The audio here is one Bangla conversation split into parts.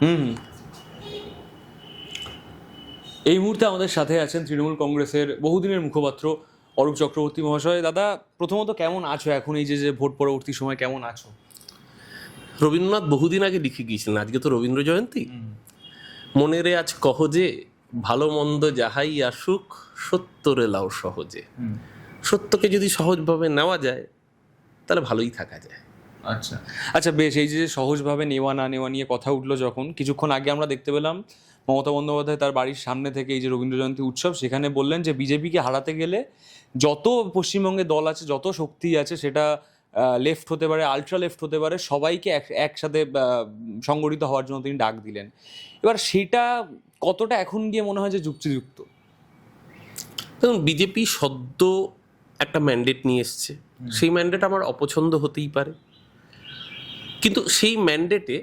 হুম। এই মুহূর্তে আমাদের সাথে আছেন তৃণমূল কংগ্রেসের বহুদিনের মুখপাত্র অরূপ চক্রবর্তী মহাশয়। দাদা, প্রথমত কেমন আছো এখন, এই যে ভোট পরবর্তী সময় কেমন আছো? রবীন্দ্রনাথ বহুদিন আগে লিখে গিয়েছিলেন, আজকে তো রবীন্দ্র জয়ন্তী। মনেরে আজ কহ যে ভালো মন্দ যাহাই আসুক সত্যরে লাও সহজে। সত্যকে যদি সহজভাবে নেওয়া যায় তাহলে ভালোই থাকা যায়। আচ্ছা আচ্ছা, বেশ। এই যে সহজভাবে নেওয়া না নেওয়া নিয়ে কথা উঠলো যখন, কিছুক্ষণ আগে আমরা দেখতে পেলাম মমতা বন্দ্যোপাধ্যায় তার বাড়ির সামনে থেকে এই যে রবীন্দ্র জয়ন্তী উৎসব, সেখানে বললেন যে বিজেপিকে হারাতে গেলে যত পশ্চিমবঙ্গে দল আছে, যত শক্তি আছে, সেটা লেফট হতে পারে, আলট্রা লেফট হতে পারে, সবাইকে একসাথে সংগঠিত হওয়ার জন্য তিনি ডাক দিলেন। এবার সেটা কতটা এখন গিয়ে মনে হয় যে যুক্তিযুক্ত? দেখুন, বিজেপি সদ্য একটা ম্যান্ডেট নিয়ে এসছে। সেই ম্যান্ডেট আমার অপছন্দ হতেই পারে, কিন্তু সেই ম্যান্ডেটে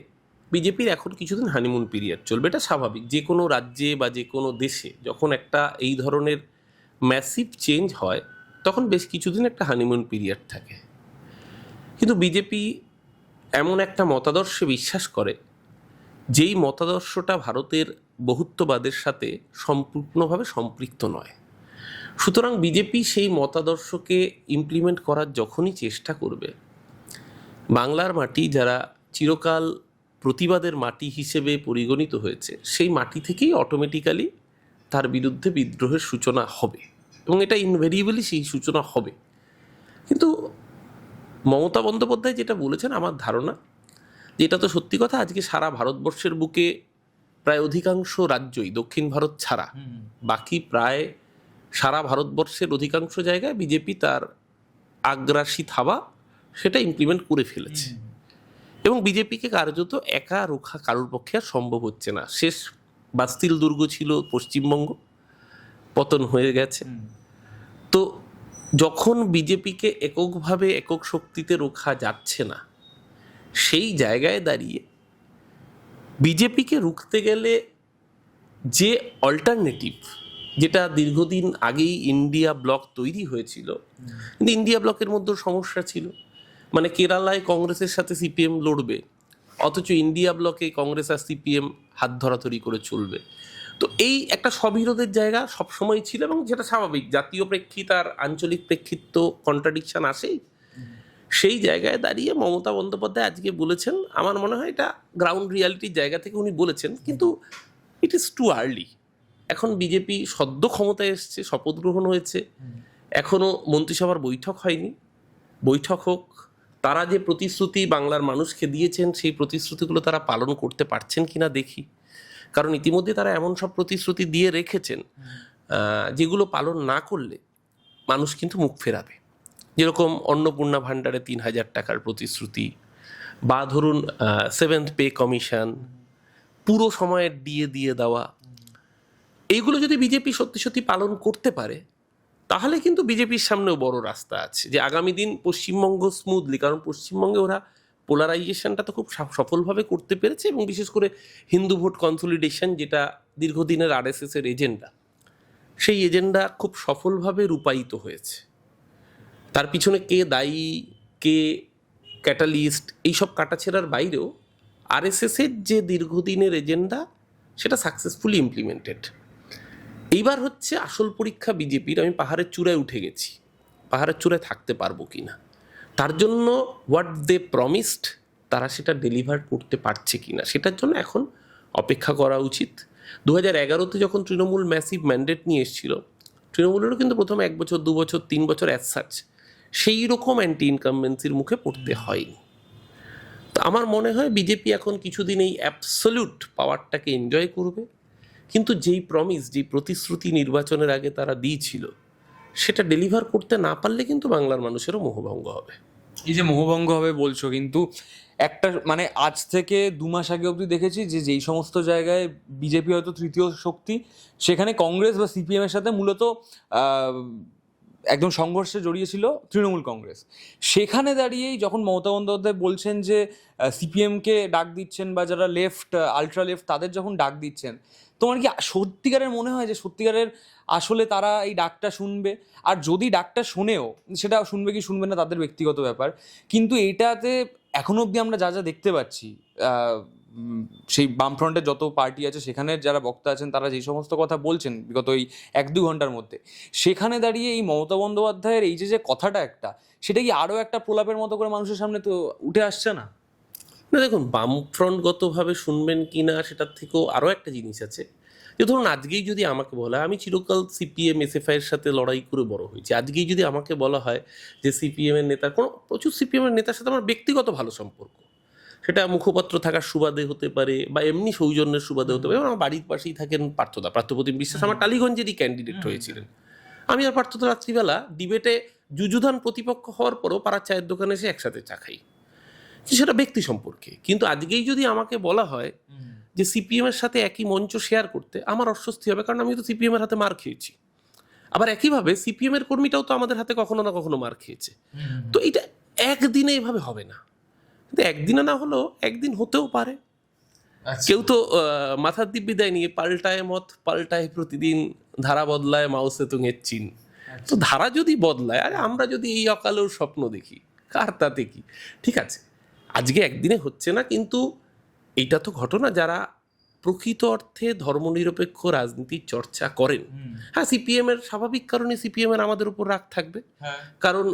বিজেপির এখন কিছুদিন হানিমুন পিরিয়ড চলবে। এটা স্বাভাবিক। যে কোনো রাজ্যে বা যে কোনো দেশে যখন একটা এই ধরনের ম্যাসিভ চেঞ্জ হয় তখন বেশ কিছুদিন একটা হানিমুন পিরিয়ড থাকে। কিন্তু বিজেপি এমন একটা মতাদর্শে বিশ্বাস করে যেই মতাদর্শটা ভারতের বহুত্ববাদের সাথে সম্পূর্ণভাবে সম্পৃক্ত নয়। সুতরাং বিজেপি সেই মতাদর্শকে ইমপ্লিমেন্ট করার যখনই চেষ্টা করবে, বাংলার মাটি যারা চিরকাল প্রতিবাদের মাটি হিসেবে পরিগণিত হয়েছে, সেই মাটি থেকেই অটোমেটিক্যালি তার বিরুদ্ধে বিদ্রোহের সূচনা হবে, এবং এটা ইনভেরিয়েবলি সেই সূচনা হবে। কিন্তু মমতা বন্দ্যোপাধ্যায় যেটা বলেছেন, আমার ধারণা যে এটা তো সত্যি কথা। আজকে সারা ভারতবর্ষের বুকে প্রায় অধিকাংশ রাজ্যই, দক্ষিণ ভারত ছাড়া বাকি প্রায় সারা ভারতবর্ষের অধিকাংশ জায়গায় বিজেপি তার আগ্রাসী থাবা সেটা ইমপ্লিমেন্ট করে ফেলেছে, এবং বিজেপিকে কার্যত একা রক্ষা কারোর পক্ষে আর সম্ভব হচ্ছে না। শেষ বাস্তিল দুর্গ ছিল পশ্চিমবঙ্গ, পতন হয়ে গেছে। তো যখন বিজেপিকে এককভাবে একক শক্তিতে রক্ষা যাচ্ছে না, সেই জায়গায় দাঁড়িয়ে বিজেপিকে রুখতে গেলে যে অল্টারনেটিভ, যেটা দীর্ঘদিন আগেই ইন্ডিয়া ব্লক তৈরি হয়েছিল, কিন্তু ইন্ডিয়া ব্লকের মধ্যেও সমস্যা ছিল। মানে কেরালায় কংগ্রেসের সাথে সিপিএম লড়বে, অথচ ইন্ডিয়া ব্লকে কংগ্রেস আর সিপিএম হাত ধরাধরি করে চলবে। তো এই একটা স্ববিরোধের জায়গা সবসময় ছিল, এবং যেটা স্বাভাবিক। জাতীয় প্রেক্ষিত আর আঞ্চলিক প্রেক্ষিত তো কন্ট্রাডিকশন আসেই। সেই জায়গায় দাঁড়িয়ে মমতা বন্দ্যোপাধ্যায় আজকে বলেছেন, আমার মনে হয় এটা গ্রাউন্ড রিয়ালিটির জায়গা থেকে উনি বলেছেন, কিন্তু ইট ইজ টু আর্লি। এখন বিজেপি সদ্য ক্ষমতায় এসছে, শপথ গ্রহণ হয়েছে, এখনও মন্ত্রিসভার বৈঠক হয়নি। বৈঠক হোক, তারা যে প্রতিশ্রুতি বাংলার মানুষকে দিয়েছেন সেই প্রতিশ্রুতিগুলো তারা পালন করতে পারছেন কিনা দেখি। কারণ ইতিমধ্যে তারা এমন সব প্রতিশ্রুতি দিয়ে রেখেছেন যেগুলো পালন না করলে মানুষ কিন্তু মুখ ফেরাবে। যেরকম অন্নপূর্ণা ভাণ্ডারে ৩,০০০ টাকার প্রতিশ্রুতি, বা ধরুন 7th পে কমিশন, পুরো সময়ের দিয়ে দেওয়া। এইগুলো যদি বিজেপি সত্যি সত্যি পালন করতে পারে তাহলে কিন্তু বিজেপির সামনেও বড় রাস্তা আছে যে আগামী দিন পশ্চিমবঙ্গ স্মুথলি, কারণ পশ্চিমবঙ্গে ওরা পোলারাইজেশনটা তো খুব সফলভাবে করতে পেরেছে, এবং বিশেষ করে হিন্দু ভোট কনসলিডেশন, যেটা দীর্ঘদিনের আরএসএস এর এজেন্ডা, সেই এজেন্ডা খুব সফলভাবে রূপায়িত হয়েছে। তার পিছনে কে দায়ী, কে ক্যাটালিস্ট, এইসব কাটাছেড়ার বাইরেও আরএসএসের যে দীর্ঘদিনের এজেন্ডা সেটা সাকসেসফুলি ইমপ্লিমেন্টেড। এইবার হচ্ছে আসল পরীক্ষা বিজেপির। আমি পাহাড়ের চূড়ায় উঠে গেছি, পাহাড়ের চূড়ায় থাকতে পারবো কি না, তার জন্য হোয়াট দে প্রমিসড তারা সেটা ডেলিভার করতে পারছে কি না, সেটার জন্য এখন অপেক্ষা করা উচিত। 2011-তে যখন তৃণমূল ম্যাসিভ ম্যান্ডেট নিয়ে এসেছিল, তৃণমূলেরও কিন্তু প্রথম 1 বছর 2 বছর 3 বছর অ্যাজ সাচ সেই রকম অ্যান্টি ইনকামবেন্সির মুখে পড়তে হয়নি। তো আমার মনে হয় বিজেপি এখন কিছুদিন এই অ্যাবসলিউট পাওয়ারটাকে এনজয় করবে, কিন্তু যেই প্রমিস, যেই প্রতিশ্রুতি নির্বাচনের আগে তারা দিয়েছিল, সেটা ডেলিভার করতে না পারলে কিন্তু বাংলার মানুষেরও মোহভঙ্গ হবে। এই যে মোহভঙ্গ হবে বলছো, কিন্তু একটা মানে আজ থেকে 2 মাস আগে অবধি দেখেছি যে যেই সমস্ত জায়গায় বিজেপি হয়তো তৃতীয় শক্তি, সেখানে কংগ্রেস বা সিপিএম এর সাথে মূলত একদম সংঘর্ষে জড়িয়েছিল তৃণমূল কংগ্রেস। সেখানে দাঁড়িয়েই যখন মমতা বন্দ্যোপাধ্যায় বলছেন যে সিপিএমকে ডাক দিচ্ছেন, বা যারা লেফট, আলট্রা লেফট, তাদের যখন ডাক দিচ্ছেন, তোমার কি সত্যিকারের মনে হয় যে সত্যিকারের আসলে তারা এই ডাকটা শুনবে? আর যদি ডাকটা শোনেও, সেটা শুনবে কি শুনবে না তাদের ব্যক্তিগত ব্যাপার, কিন্তু এটাতে এখনো অবধি আমরা যা যা দেখতে পাচ্ছি, সেই বামফ্রন্টের যত পার্টি আছে সেখানের যারা বক্তা আছেন তারা যে সমস্ত কথা বলছেন বিগত এই 1-2 ঘন্টার মধ্যে, সেখানে দাঁড়িয়ে এই মমতা বন্দ্যোপাধ্যায়ের এই যে কথাটা একটা, সেটা কি আরও একটা প্রলাপের মতো করে মানুষের সামনে তো উঠে আসছে না? না দেখুন, বামফ্রন্টগতভাবে শুনবেন কি না সেটার থেকেও আরও একটা জিনিস আছে, যে ধরুন আজকেই যদি আমাকে বলা হয়, আমি চিরকাল সিপিএম এসএফআইয়ের সাথে লড়াই করে বড় হয়েছি, আজকেই যদি আমাকে বলা হয় যে সিপিএমের নেতা, প্রচুর সিপিএমের নেতার সাথে আমার ব্যক্তিগত ভালো সম্পর্ক, সেটা মুখপাত্র থাকার সুবাদে হতে পারে বা এমনি সৌজন্যের সুবাদে হতে পারে। যেমন আমার বাড়ির পাশেই থাকেন পার্থপ্রতিম বিশ্বাস, আমার টালিগঞ্জেরই ক্যান্ডিডেট হয়েছিলেন। আমি আর পার্থ রাত্রিবেলা ডিবেটে যুযুধান প্রতিপক্ষ হওয়ার পরও পাড়ার চায়ের দোকানে এসে একসাথে চা খাই, সেটা ব্যক্তি সম্পর্কে। কিন্তু আজকেই যদি আমাকে বলা হয় যে সিপিএম এর সাথে একই মঞ্চ শেয়ার করতে, আমার অস্বস্তি হবে, কারণ আমি তো সিপিএম এর হাতে মার খেয়েছি। আবার একইভাবে সিপিএম এর কর্মীটাও তো আমাদের হাতে কখনো না কখনো মার খেয়েছে। তো এটা একদিনে এভাবে হবে না, কিন্তু একদিনে না হলেও একদিন হতেও পারে। কেউ তো মাথার দিব্যি দেয়নি, পাল্টায় মত পাল্টায় প্রতিদিন, ধারা বদলায় মাউসে তুঙের চিন। তো ধারা যদি বদলায়, আর আমরা যদি এই অকালেও স্বপ্ন দেখি, কার তাতে কি? ঠিক আছে, আজকে একদিনে হচ্ছে না, কিন্তু এইটা তো ঘটনা যারা প্রকৃত অর্থে ধর্মনিরপেক্ষ রাজনীতির চর্চা করেন। হ্যাঁ, সিপিএম এর স্বাভাবিক কারণে সিপিএম এর আমাদের উপর রাগ থাকবে, কারণ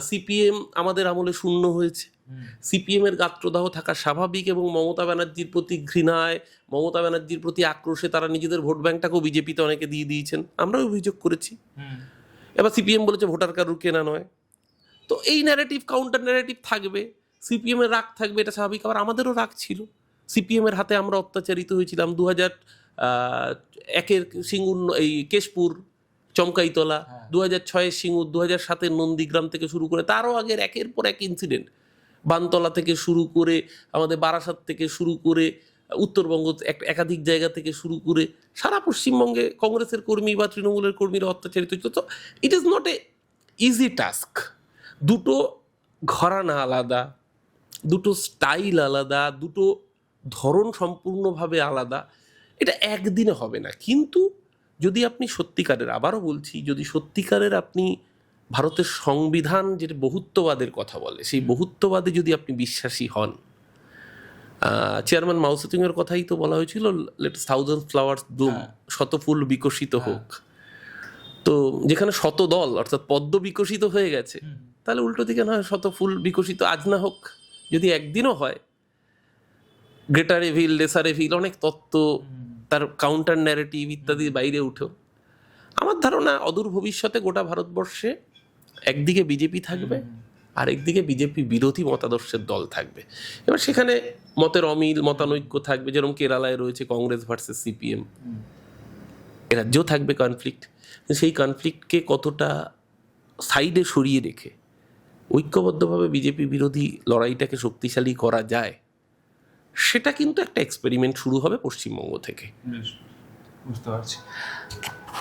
সিপিএম আমাদের আমলে শূন্য হয়েছে। সিপিএম এর গাত্রদাহ থাকা স্বাভাবিক, এবং মমতা ব্যানার্জির প্রতি ঘৃণায়, মমতা ব্যানার্জির প্রতি আক্রোশে তারা নিজেদের ভোট ব্যাংকটাকেও বিজেপিতে অনেকে দিয়ে দিয়েছেন, আমরাও অভিযোগ করেছি। এবার সিপিএম বলেছে ভোটার কার্ড কেনা নয়, তো এই ন্যারেটিভ কাউন্টার ন্যারেটিভ থাকবে, সিপিএম এর রাগ থাকবে, এটা স্বাভাবিক। আবার আমাদেরও রাগ ছিল, সিপিএম এর হাতে আমরা অত্যাচারিত হয়েছিলাম 2001-এর সিঙ্গুর, এই কেশপুর চমকাইতলা, 2006-এর সিঙ্গুর, 2007-এর নন্দীগ্রাম থেকে শুরু করে, তারও আগের একের পর এক ইনসিডেন্ট, বানতলা থেকে শুরু করে, আমাদের বারাসাত থেকে শুরু করে, উত্তরবঙ্গ একাধিক জায়গা থেকে শুরু করে সারা পশ্চিমবঙ্গে কংগ্রেসের কর্মী বা তৃণমূলের কর্মীরা অত্যাচারিত হয়েছিল। তো it is not a easy task. দুটো ঘরানা আলাদা, দুটো স্টাইল আলাদা, দুটো ধরন সম্পূর্ণভাবে আলাদা, এটা একদিনে হবে না। কিন্তু যদি আপনি সত্যিকারের, আবারও বলছি, যদি সত্যিকারের আপনি ভারতের সংবিধান যেটা বহুত্ববাদের কথা বলে, সেই বহুত্ববাদে যদি আপনি বিশ্বাসী হন, চেয়ারম্যান মাও সেতুং এর কথাই তো বলা হয়েছিল, লেট থাউজেন্ড ফ্লাওয়ার্স ব্লুম, শত ফুল বিকশিত হোক। তো যেখানে শত দল অর্থাৎ পদ্ম বিকশিত হয়ে গেছে, তাহলে উল্টো দিকে না শত ফুল বিকশিত আজ না হোক, যদি একদিনও হয়। গ্রেটার এভিল, লেসার এভিল, অনেক তত্ত্ব, তার কাউন্টার ন্যারেটিভ ইত্যাদির বাইরে উঠেও আমার ধারণা অদূর ভবিষ্যতে গোটা ভারতবর্ষে একদিকে বিজেপি থাকবে, আর একদিকে বিজেপি বিরোধী মতাদর্শের দল থাকবে। এবার সেখানে মতের অমিল, মতানৈক্য থাকবে, যেরকম কেরালায় রয়েছে কংগ্রেস ভার্সেস সিপিএম, রাজ্যেও থাকবে কনফ্লিক্ট। সেই কনফ্লিক্টকে কতটা সাইডে সরিয়ে রেখে ঐক্যবদ্ধভাবে বিজেপি বিরোধী লড়াইটাকে শক্তিশালী করা যায়, সেটা কিন্তু একটা এক্সপেরিমেন্ট শুরু হবে পশ্চিমবঙ্গ থেকে। বুঝতে পারছি।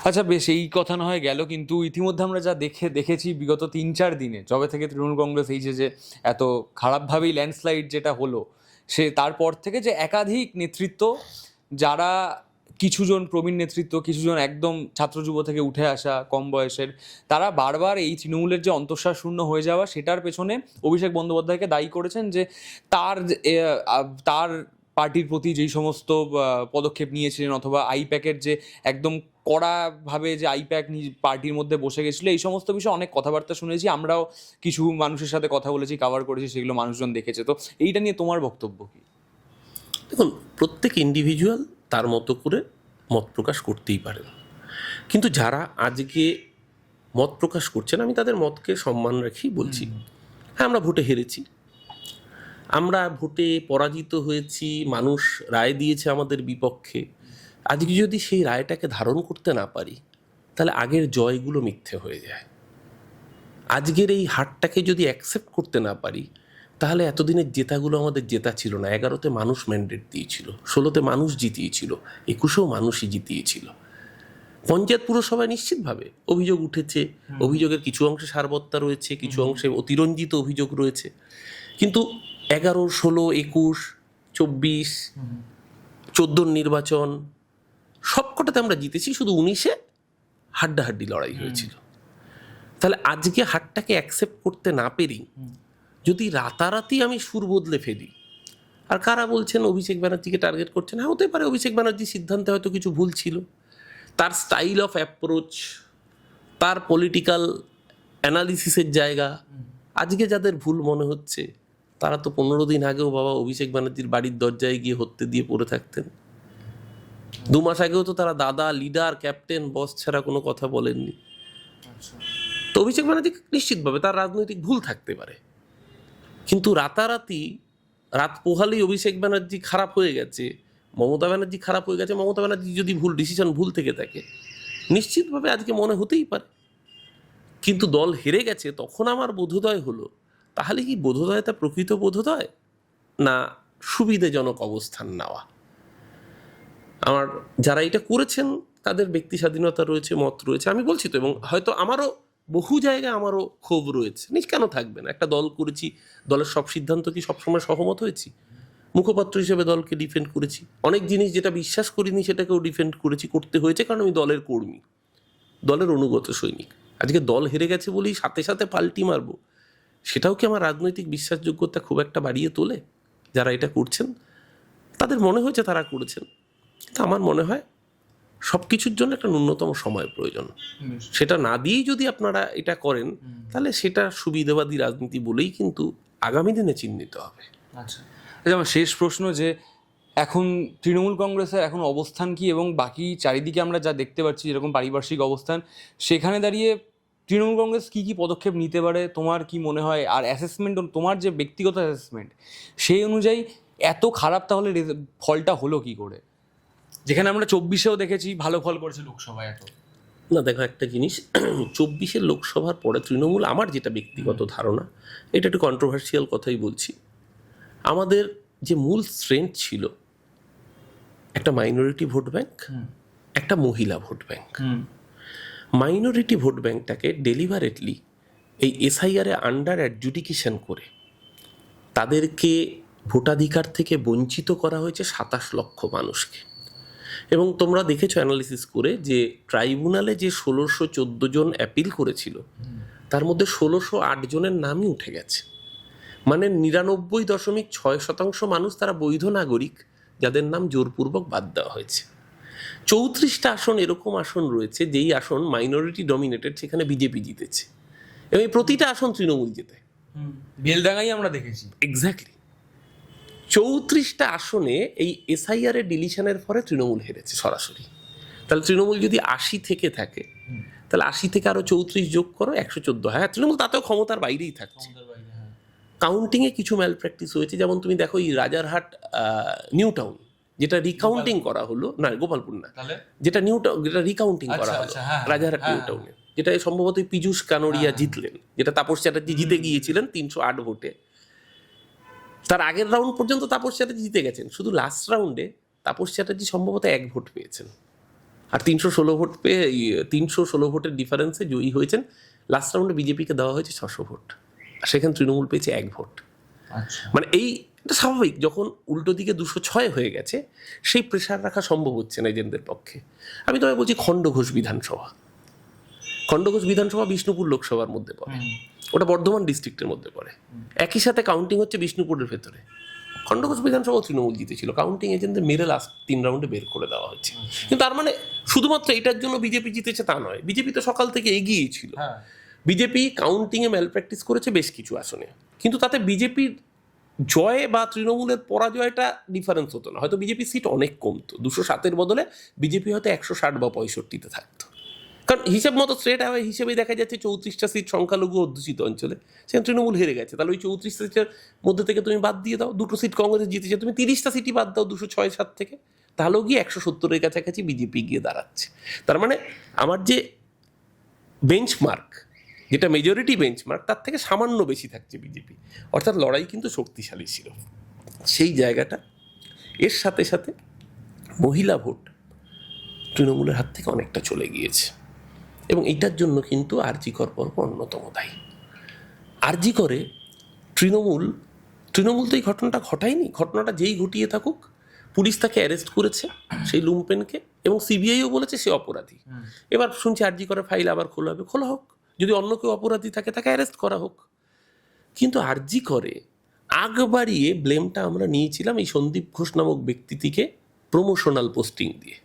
আচ্ছা বেশ, এই কথা না হয় গেল, কিন্তু ইতিমধ্যে আমরা যা দেখেছি বিগত 3-4 দিনে, যবে থেকে তৃণমূল কংগ্রেস এই যে এত খারাপভাবেই ল্যান্ডস্লাইড যেটা হলো, সে তারপর থেকে যে একাধিক নেতৃত্ব, যারা কিছুজন প্রবীণ নেতৃত্ব, কিছুজন একদম ছাত্র যুব থেকে উঠে আসা কম বয়সের, তারা বারবার এই তৃণমূলের যে অন্তঃসার শূন্য হয়ে যাওয়া, সেটার পেছনে অভিষেক বন্দ্যোপাধ্যায়কে দায়ী করেছেন, যে তার পার্টির প্রতি যেই সমস্ত পদক্ষেপ নিয়েছিলেন, অথবা আইপ্যাকের যে একদম কড়াভাবে যে আইপ্যাক পার্টির মধ্যে বসে গেছিলো, এই সমস্ত বিষয়ে অনেক কথাবার্তা শুনেছি, আমরাও কিছু মানুষের সাথে কথা বলেছি, কভার করেছি, সেগুলো মানুষজন দেখেছে। তো এইটা নিয়ে তোমার বক্তব্য কি? দেখুন, প্রত্যেক ইন্ডিভিজুয়াল তার মতো করে মত প্রকাশ করতেই পারেন, কিন্তু যারা আজকে মত প্রকাশ করছেন, আমি তাদের মতকে সম্মান রেখেই বলছি। হ্যাঁ, আমরা ভোটে হেরেছি, আমরা ভোটে পরাজিত হয়েছি, মানুষ রায় দিয়েছে আমাদের বিপক্ষে। আজকে যদি সেই রায়টাকে ধারণ করতে না পারি, তাহলে আগের জয়গুলো মিথ্যে হয়ে যায়। আজকের এই হারটাকে যদি অ্যাকসেপ্ট করতে না পারি, তাহলে এতদিনের জেতাগুলো আমাদের জেতা ছিল না। 11তে মানুষ ম্যান্ডেট দিয়েছিল, 16তে মানুষ জিতিয়েছিল, 21এও মানুষই জিতিয়েছিল। পঞ্চায়েত পুরসভায় নিশ্চিতভাবে অভিযোগ উঠেছে, অভিযোগের কিছু অংশে সারবত্তা রয়েছে, কিছু অংশে অতিরঞ্জিত অভিযোগ রয়েছে, কিন্তু 11, 16, 21, 24, 14 নির্বাচন সবকটাতে আমরা জিতেছি, শুধু 19-এ হাড্ডাহাড্ডি লড়াই হয়েছিল। তাহলে আজকে হারটাকে অ্যাকসেপ্ট করতে না পেরি যদি রাতারাতি আমি সুর বদলে ফেলি, আর কারা বলছেন অভিষেক ব্যানার্জিকে টার্গেট করছেন? হ্যাঁ, হতে পারে অভিষেক ব্যানার্জির সিদ্ধান্তে হয়তো কিছু ভুল ছিল, তার স্টাইল অফ অ্যাপ্রোচ, তার পলিটিক্যাল অ্যানালিসিসের জায়গা। আজকে যাদের ভুল মনে হচ্ছে তারা তো 15 দিন আগেও বাবা অভিষেক ব্যানার্জির বাড়ির দরজায় গিয়ে হত্যে দিয়ে পড়ে থাকতেন। 2 মাস আগেও তো তারা দাদা, লিডার, ক্যাপ্টেন, বস ছাড়া কোনো কথা বলেননি। তো অভিষেক ব্যানার্জি নিশ্চিতভাবে তার রাজনৈতিক ভুল থাকতে পারে, কিন্তু রাতারাতি রাত পোহালেই অভিষেক ব্যানার্জি খারাপ হয়ে গেছে, মমতা ব্যানার্জি খারাপ হয়ে গেছে, মমতা ব্যানার্জি যদি ভুল ডিসিশন ভুল থেকে থাকে নিশ্চিতভাবে আজকে মনে হতেই পারে। কিন্তু দল হেরে গেছে, তখন আমার বোধোদয় হলো, তাহলে কি বোধোদয়টা প্রকৃত বোধোদয়, না সুবিধাজনক অবস্থান নেওয়া? আমার যারা এটা করেছেন তাদের ব্যক্তি স্বাধীনতা রয়েছে, মত রয়েছে, আমি বলছি তো, এবং হয়তো আমারও বহু জায়গায় আমারও ক্ষোভ রয়েছে, কেন থাকবে না? একটা দল করেছি, দলের সব সিদ্ধান্ত কি সবসময় সহমত হয়েছি? মুখপাত্র হিসেবে দলকে ডিফেন্ড করেছি, অনেক জিনিস যেটা বিশ্বাস করিনি সেটাকেও ডিফেন্ড করেছি, করতে হয়েছে কারণ আমি দলের কর্মী, দলের অনুগত সৈনিক। আজকে দল হেরে গেছে বলেই সাথে সাথে পাল্টি মারবো, সেটাও কি আমার রাজনৈতিক বিশ্বাসযোগ্যতা খুব একটা বাড়িয়ে তোলে? যারা এটা করছেন তাদের মনে হয়েছে তারা করেছেন, কিন্তু আমার মনে হয় সব কিছুর জন্য একটা ন্যূনতম সময় প্রয়োজন। সেটা না দিয়েই যদি আপনারা এটা করেন তাহলে সেটা সুবিধাবাদী রাজনীতি বলেই কিন্তু আগামী দিনে চিহ্নিত হবে। আচ্ছা, আমার শেষ প্রশ্ন, যে এখন তৃণমূল কংগ্রেসের এখন অবস্থান কি, এবং বাকি চারিদিকে আমরা যা দেখতে পাচ্ছি যেরকম পারিপার্শ্বিক অবস্থান, সেখানে দাঁড়িয়ে তৃণমূল কংগ্রেস কি কি পদক্ষেপ নিতে পারে তোমার কি মনে হয়? আর অ্যাসেসমেন্ট, তোমার যে ব্যক্তিগত অ্যাসেসমেন্ট, সেই অনুযায়ী এত খারাপ তাহলে ফলটা হলো কি করে, যেখানে আমরা 24-এও দেখেছি ভালো ফল করেছে লোকসভায় এত? না দেখো, একটা জিনিস, 24-এর লোকসভার পরে তৃণমূল, আমার যেটা ব্যক্তিগত ধারণা, এটা একটু কন্ট্রোভার্সিয়াল কথাই বলছি, আমাদের যে মূল স্ট্রেংথ ছিল একটা মাইনরিটি ভোট ব্যাংক, একটা মহিলা ভোট ব্যাংক, মাইনরিটি ভোট ব্যাংকটাকে ডেলিভারেটলি এই এসআইআরে আন্ডার অ্যাডজুডিকেশন করে তাদেরকে ভোটাধিকার থেকে বঞ্চিত করা হয়েছে 27 লক্ষ মানুষকে। এবং তোমরা দেখেছো অ্যানালিসিস করে যে ট্রাইব্যুনালে যে 1614 জন অ্যাপিল করেছিল তার মধ্যে 1608 জনের নামই উঠে গেছে, মানে 99.6% মানুষ তারা বৈধ নাগরিক যাদের নাম জোরপূর্বক বাদ দেওয়া হয়েছে। 34টা আসন এরকম আসন রয়েছে যেই আসন মাইনরিটি ডমিনেটেড, সেখানে বিজেপি জিতেছে, এবং এই প্রতিটা আসন তৃণমূল জেতে। বেলডাঙ্গাই আমরা দেখেছি। এক্স্যাক্টলি 34টা আসনে এই এসআইআর এর ডিলিশনের ফলে তৃণমূল হেরেছে সরাসরি। তাহলে তৃণমূল যদি 80 থেকে থাকে, তাহলে 80 থেকে আরো 34 যোগ করো, 114। হ্যাঁ, তৃণমূল তাতেও ক্ষমতার বাইরেই থাকছে। কাউন্টিংয়ে কিছু ম্যাল প্র্যাকটিস হয়েছে, যেমন তুমি দেখো এই রাজারহাট নিউ টাউন যেটা রিকাউন্টিং করা হলো, না গোপালপুর না, যেটা নিউ টাউন যেটা রিকাউন্টিং করা হলো রাজারহাট নিউ টাউনে, যেটা সম্ভবত পীযূষ কানোরিয়া জিতলেন, যেটা তাপস চ্যাটার্জি জিতে গিয়েছিলেন 308 ভোটে। তার আগের রাউন্ড পর্যন্ত তাপস চ্যাটার্জি জিতে গেছেন, শুধু লাস্ট রাউন্ডে তাপস চ্যাটার্জি সম্ভবত 1 ভোট পেয়েছেন, আর 316 ভোট পেয়ে 316 ভোটের ডিফারেন্সে জয়ী হয়েছেন। লাস্ট রাউন্ডে বিজেপিকে দেওয়া হয়েছে 600 ভোট, আর সেখানে তৃণমূল পেয়েছে 1 ভোট। মানে এটা স্বাভাবিক, যখন উল্টো দিকে 206 হয়ে গেছে সেই প্রেশার রাখা সম্ভব হচ্ছে না এজেন্টদের পক্ষে। আমি তোমায় বলছি খণ্ডঘোষ বিধানসভা বিষ্ণুপুর লোকসভার মধ্যে পড়ে, ওটা বর্ধমান ডিস্ট্রিক্টের মধ্যে পড়ে, একই সাথে কাউন্টিং হচ্ছে বিষ্ণুপুরের ভেতরে। খণ্ডঘোষ বিধানসভা তৃণমূল জিতেছিল, কাউন্টিং এজেন্টদের মেরে লাস্ট 3 রাউন্ডে বের করে দেওয়া হচ্ছে। কিন্তু তার মানে শুধুমাত্র এটার জন্য বিজেপি জিতেছে তা নয়, বিজেপি তো সকাল থেকে এগিয়েই ছিল। বিজেপি কাউন্টিংয়ে ম্যাল প্র্যাকটিস করেছে বেশ কিছু আসনে, কিন্তু তাতে বিজেপির জয় বা তৃণমূলের পরাজয়টা ডিফারেন্স হতো না। হয়তো বিজেপি সিট অনেক কমতো, 207-এর বদলে বিজেপি হয়তো 160 বা 65-তে থাকতো, কারণ হিসেব মতো স্ট্রেট হয় হিসেবেই দেখা যাচ্ছে 34টা সিট সংখ্যালঘু অধ্যুষিত অঞ্চলে, সেখানে তৃণমূল হেরে গেছে। তাহলে ওই 34 সিটের মধ্যে থেকে তুমি বাদ দিয়ে দাও, 2টো সিট কংগ্রেস জিতেছে, তুমি 30টা সিটই বাদ দাও 206-7 থেকে, তাহলেও গিয়ে 170-এর কাছাকাছি বিজেপি গিয়ে দাঁড়াচ্ছে। তার মানে আমার যে বেঞ্চমার্ক, যেটা মেজরিটি বেঞ্চমার্ক, তার থেকে সামান্য বেশি থাকছে বিজেপি, অর্থাৎ লড়াই কিন্তু শক্তিশালী ছিল সেই জায়গাটা। এর সাথে সাথে মহিলা ভোট তৃণমূলের হাত থেকে অনেকটা চলে গিয়েছে, এবং এইটার জন্য কিন্তু আরজিকর পর্ব অন্যতম দায়ী। আরজিকরে তৃণমূল তো এই ঘটনাটা ঘটায়নি, ঘটনাটা যেই ঘটিয়ে থাকুক পুলিশ তাকে অ্যারেস্ট করেছে সেই লুম্পেনকে, এবং সিবিআইও বলেছে সে অপরাধী। এবার শুনছি আরজিকরের ফাইল আবার খোলা হোক, যদি অন্য কেউ অপরাধী থাকে তাকে অ্যারেস্ট করা হোক। কিন্তু আরজিকরে আগ বাড়িয়ে ব্লেমটা আমরা নিয়েছিলাম এই সন্দীপ ঘোষ নামক ব্যক্তিটিকে প্রমোশনাল পোস্টিং দিয়ে।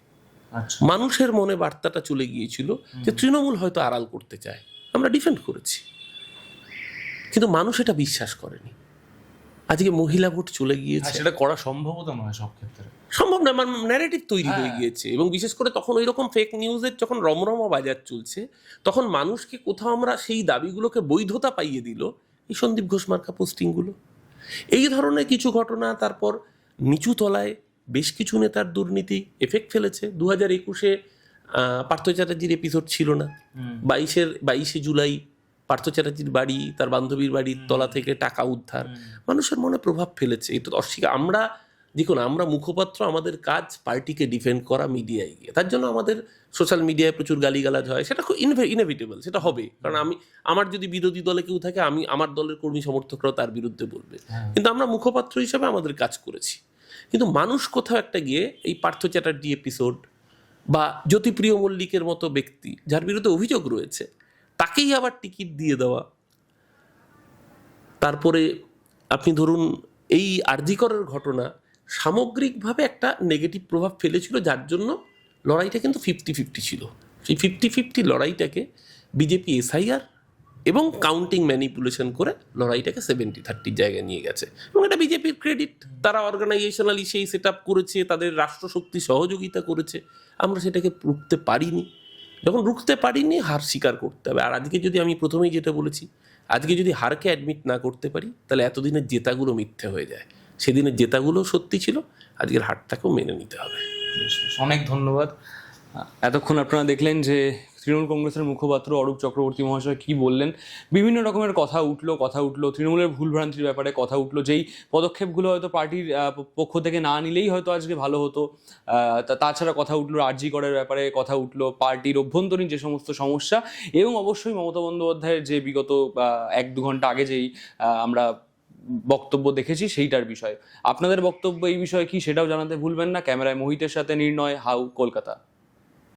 আচ্ছা, মানুষের মনে বার্তাটা চলে গিয়েছিল যে তৃণমূল হয়তো আড়াল করতে চায়, আমরা ডিফেন্ড করেছি, কিন্তু মানুষ এটা বিশ্বাস করেনি। আজকে মহিলা ভোট চলে গিয়েছে, সেটা করা সম্ভবও তো নয় সব ক্ষেত্রে, সম্ভব না, আমার ন্যারেটিভ তৈরি হয়ে গিয়েছে। এবং বিশেষ করে তখন ওই রকম ফেক নিউজের যখন রমরমা বাজার চলছে, তখন মানুষকে কোথাও আমরা সেই দাবিগুলোকে বৈধতা পাইয়ে দিল এই সন্দীপ ঘোষ মার্কা পোস্টিংগুলো। এই ধরনের কিছু ঘটনা, তারপর নিচু তলায় বেশ কিছু নেতার দুর্নীতি এফেক্ট ফেলেছে। 2021-এ পার্থ চ্যাটার্জির এপিসোড ছিল না, 22শে জুলাই পার্থ চ্যাটার্জির বাড়ি, তার বান্ধবীর বাড়ির তলা থেকে টাকা উদ্ধার মানুষের মনে প্রভাব ফেলেছে। এটা অস্বীকার, আমরা দেখুন, আমরা মুখপাত্র, আমাদের কাজ পার্টিকে ডিফেন্ড করা মিডিয়ায় গিয়ে। তার জন্য আমাদের সোশ্যাল মিডিয়ায় প্রচুর গালিগালাজ হয়, সেটা খুব ইনএভিটেবল, সেটা হবে। কারণ আমার যদি বিরোধী দলে কেউ থাকে, আমার দলের কর্মী সমর্থকরাও তার বিরুদ্ধে বলবে, কিন্তু আমরা মুখপাত্র হিসেবে আমাদের কাজ করেছি। কিন্তু মানুষ কোথাও একটা গিয়ে এই পার্থ চ্যাটার্জি এপিসোড বা জ্যোতিপ্রিয় মল্লিকের মতো ব্যক্তি যার বিরুদ্ধে অভিযোগ রয়েছে, তাকেই আবার টিকিট দিয়ে দেওয়া, তারপরে আপনি ধরুন এই আরজিকরের ঘটনা সামগ্রিকভাবে একটা নেগেটিভ প্রভাব ফেলেছিল, যার জন্য লড়াইটা কিন্তু 50-50 ছিল। সেই 50-50 লড়াইটাকে বিজেপি এসআইআর এবং কাউন্টিং ম্যানিপুলেশন করে লড়াইটাকে 70-30 জায়গায় নিয়ে গেছে। এবং এটা বিজেপির ক্রেডিট, তারা অর্গানাইজেশনালি সেই সেট আপ করেছে, তাদের রাষ্ট্রশক্তি সহযোগিতা করেছে। আমরা সেটাকে রুখতে পারিনি। যখন রুখতে পারিনি, হার স্বীকার করতে হবে। আর আজকে যদি আমি প্রথমেই যেটা বলেছি, আজকে যদি হারকে অ্যাডমিট না করতে পারি, তাহলে এতদিনের জেতাগুলো মিথ্যে হয়ে যায়। সেদিনের জেতাগুলো সত্যি ছিল, আজকের হারটাকেও মেনে নিতে হবে। অনেক ধন্যবাদ। এতক্ষণ আপনারা দেখলেন যে তৃণমূল কংগ্রেসের মুখপাত্র অরূপ চক্রবর্তী মহাশয় কি বললেন। বিভিন্ন রকমের কথা উঠলো, তৃণমূলের ভুলভ্রান্তির ব্যাপারে কথা উঠলো, যেই পদক্ষেপগুলো হয়তো পার্টির পক্ষ থেকে না নিলেই হয়তো আজকে ভালো হতো। তাছাড়া কথা উঠলো আরজি করের ব্যাপারে, কথা উঠলো পার্টির অভ্যন্তরীণ যে সমস্ত সমস্যা, এবং অবশ্যই মমতা বন্দ্যোপাধ্যায়ের যে বিগত 1-2 ঘন্টা আগে যেই আমরা বক্তব্য দেখেছি সেইটার বিষয়ে। আপনাদের বক্তব্য এই বিষয়ে কি, সেটাও জানাতে ভুলবেন না। ক্যামেরায় মোহিতের সাথে নির্ণয়, হাউ, কলকাতা।